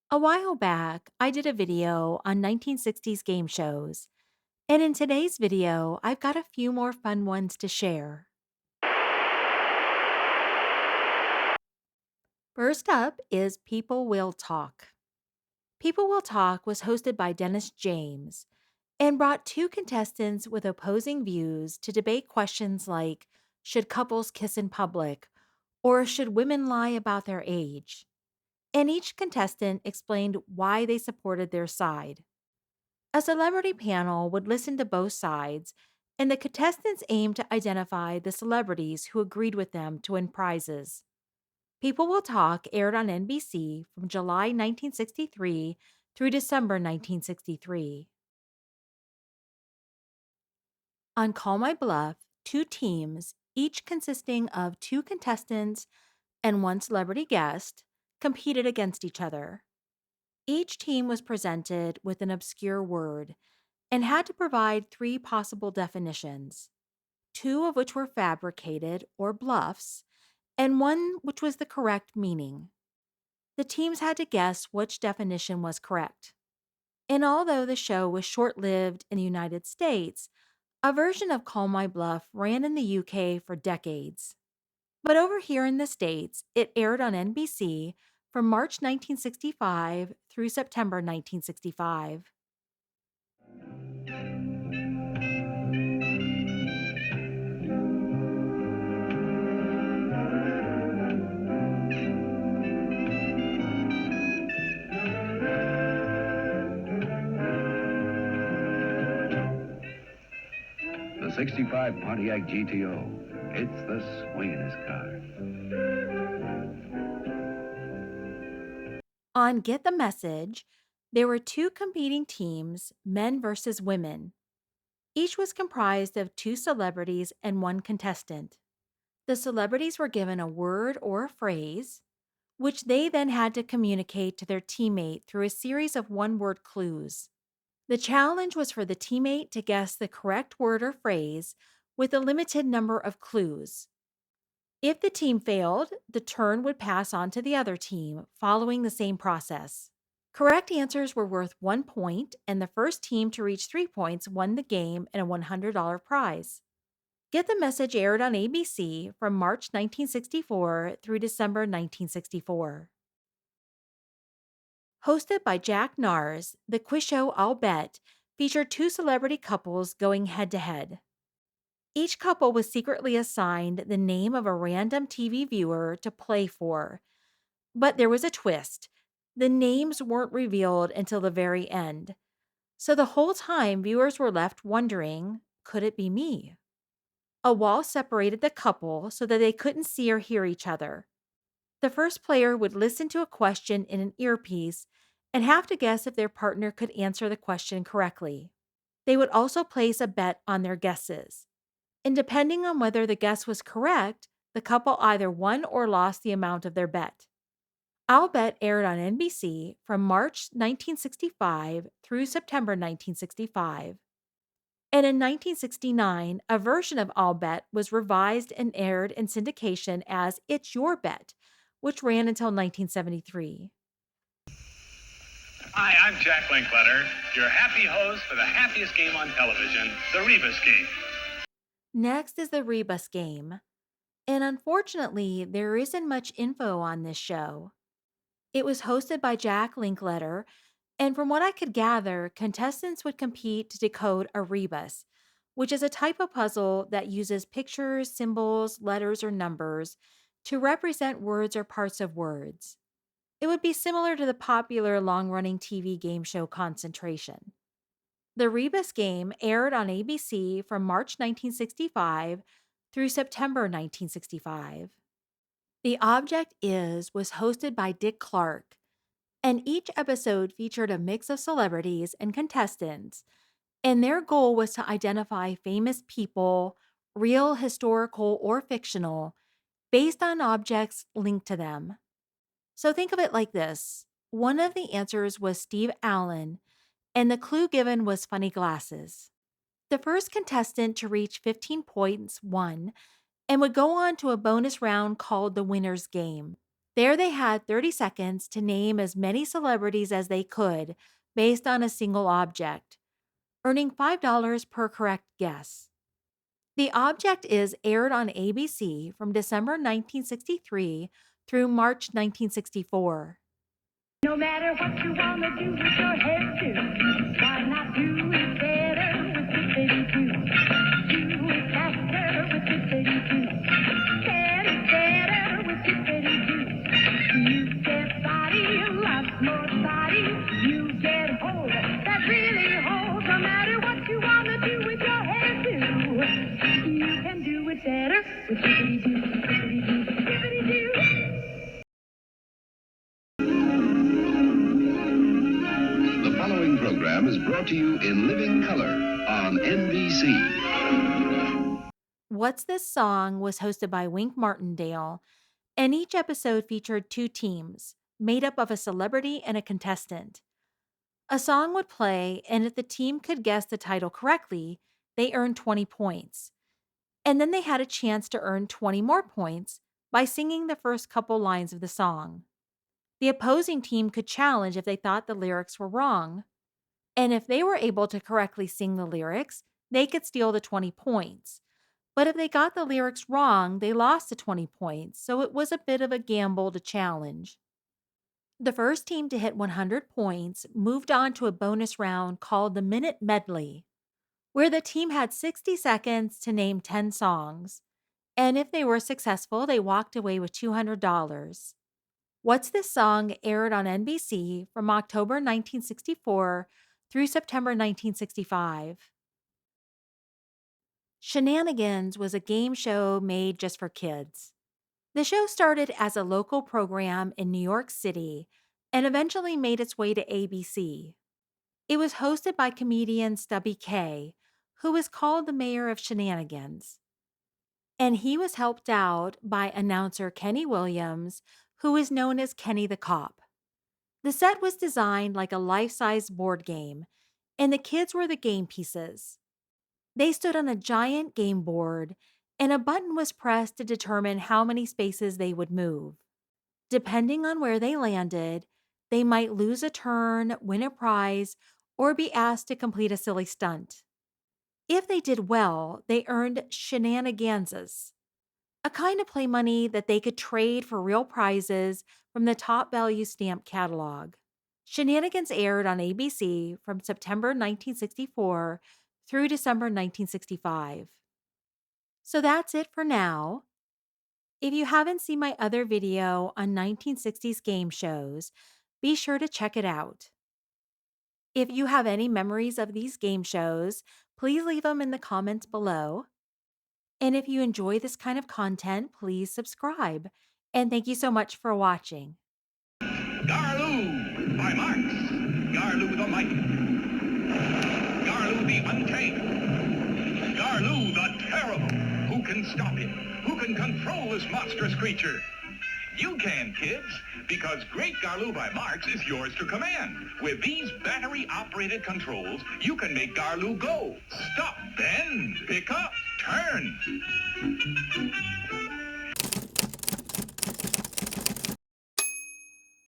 A while back, I did a video on 1960s game shows, and in today's video, I've got a few more fun ones to share. First up is People Will Talk. People Will Talk was hosted by Dennis James and brought two contestants with opposing views to debate questions like should couples kiss in public or should women lie about their age? And each contestant explained why they supported their side. A celebrity panel would listen to both sides, and the contestants aimed to identify the celebrities who agreed with them to win prizes. People Will Talk aired on NBC from July 1963 through December 1963. On Call My Bluff, two teams, each consisting of two contestants and one celebrity guest, competed against each other. Each team was presented with an obscure word and had to provide three possible definitions, two of which were fabricated or bluffs, and one which was the correct meaning. The teams had to guess which definition was correct. And although the show was short lived in the United States, a version of Call My Bluff ran in the UK for decades. But over here in the States, it aired on NBC from March 1965 through September 1965. The 65 Pontiac GTO. It's the swingin'est car. On Get the Message, there were two competing teams, men versus women. Each was comprised of two celebrities and one contestant. The celebrities were given a word or a phrase, which they then had to communicate to their teammate through a series of one word clues. The challenge was for the teammate to guess the correct word or phrase with a limited number of clues. If the team failed, the turn would pass on to the other team, following the same process. Correct answers were worth 1 point, and the first team to reach 3 points won the game and a $100 prize. Get the Message aired on ABC from March 1964 through December 1964. Hosted by Jack Nars, the quiz show I'll Bet featured two celebrity couples going head to head. Each couple was secretly assigned the name of a random TV viewer to play for. But there was a twist. The names weren't revealed until the very end. So the whole time, viewers were left wondering, could it be me? A wall separated the couple so that they couldn't see or hear each other. The first player would listen to a question in an earpiece and have to guess if their partner could answer the question correctly. They would also place a bet on their guesses. And depending on whether the guess was correct, the couple either won or lost the amount of their bet. I'll Bet aired on NBC from March 1965 through September 1965. And in 1969, a version of I'll Bet was revised and aired in syndication as It's Your Bet, which ran until 1973. Hi, I'm Jack Linkletter, your happy host for the happiest game on television, the Rebus Game. Next is the Rebus Game. And unfortunately, there isn't much info on this show. It was hosted by Jack Linkletter, and from what I could gather, contestants would compete to decode a rebus, which is a type of puzzle that uses pictures, symbols, letters, or numbers to represent words or parts of words. It would be similar to the popular long running TV game show Concentration. The Rebus game aired on ABC from March 1965 through September 1965. The Object Is was hosted by Dick Clark, and each episode featured a mix of celebrities and contestants, and their goal was to identify famous people, real, historical, or fictional, based on objects linked to them. So think of it like this: one of the answers was Steve Allen, and the clue given was funny glasses. The first contestant to reach 15 points won and would go on to a bonus round called the Winner's Game. There they had 30 seconds to name as many celebrities as they could based on a single object, earning $5 per correct guess. The object is aired on ABC from December 1963 through March 1964. No matter what you wanna do with your head to, why not do it better with Zippity-Doo? Do it faster with Zippity-Doo. Get it better with Zippity-Doo. You get body, lots more body. You get hold that really holds. No matter what you wanna do with your head to, you can do it better with Zippity-Doo. Zippity-Doo. Zippity-Doo. The following program is brought to you in living color on NBC. What's This Song was hosted by Wink Martindale, and each episode featured two teams, made up of a celebrity and a contestant. A song would play, and if the team could guess the title correctly, they earned 20 points. And then they had a chance to earn 20 more points by singing the first couple lines of the song. The opposing team could challenge if they thought the lyrics were wrong. And if they were able to correctly sing the lyrics, they could steal the 20 points. But if they got the lyrics wrong, they lost the 20 points, so it was a bit of a gamble to challenge. The first team to hit 100 points moved on to a bonus round called the Minute Medley, where the team had 60 seconds to name 10 songs. And if they were successful, they walked away with $200. What's This Song aired on NBC from October 1964 through September 1965. Shenanigans was a game show made just for kids. The show started as a local program in New York City and eventually made its way to ABC. It was hosted by comedian Stubby Kaye, who was called the mayor of Shenanigans. And he was helped out by announcer Kenny Williams, who is known as Kenny the Cop. The set was designed like a life-size board game, and the kids were the game pieces. They stood on a giant game board, and a button was pressed to determine how many spaces they would move. Depending on where they landed, they might lose a turn, win a prize, or be asked to complete a silly stunt. If they did well, they earned shenaniganses, a kind of play money that they could trade for real prizes from the Top Value stamp catalog. Shenanigans aired on ABC from September 1964 through December 1965. So that's it for now. If you haven't seen my other video on 1960s game shows, be sure to check it out. If you have any memories of these game shows, please leave them in the comments below. And if you enjoy this kind of content, please subscribe. And thank you so much for watching. Garloo by Marx. Garloo the mighty. Garloo the untamed. Garloo the terrible. Who can stop him? Who can control this monstrous creature? You can, kids, because Great Garloo by Marx is yours to command. With these battery-operated controls, you can make Garloo go, stop, bend, pick up, turn.